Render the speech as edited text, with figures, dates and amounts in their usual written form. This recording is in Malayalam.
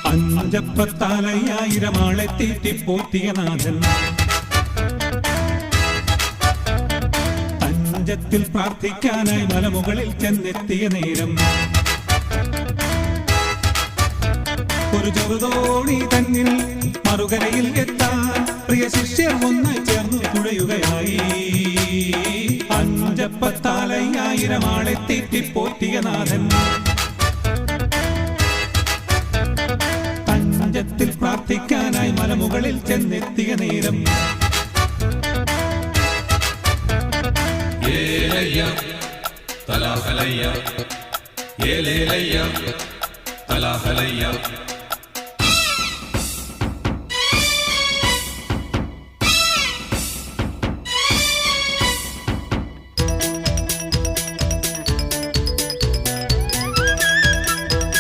അഞ്ചപ്പത്താലയ്യായിരം ആളെ തീറ്റിപ്പോറ്റിയ നാഥൻ തഞ്ചത്തിൽ പ്രാർത്ഥിക്കാനായി മലമുകളിൽ ചെന്നെത്തിയ നേരം ഒരു ചെറുതോണി തന്നിൽ മറുകരയിൽ എത്താൻ പ്രിയ ശിഷ്യർ ഒന്നായി ചേർന്നു തുഴയുകയായി. അഞ്ചപ്പത്താലയ്യായിരം ആളെ തീറ്റിപ്പോറ്റിയ നാഥൻ തഞ്ചത്തിൽ പ്രാർത്ഥിക്കാനായി മലമുകളിൽ ചെന്നെത്തിയ നേരം തലാഹലയ്യ തലാഹലയ്യ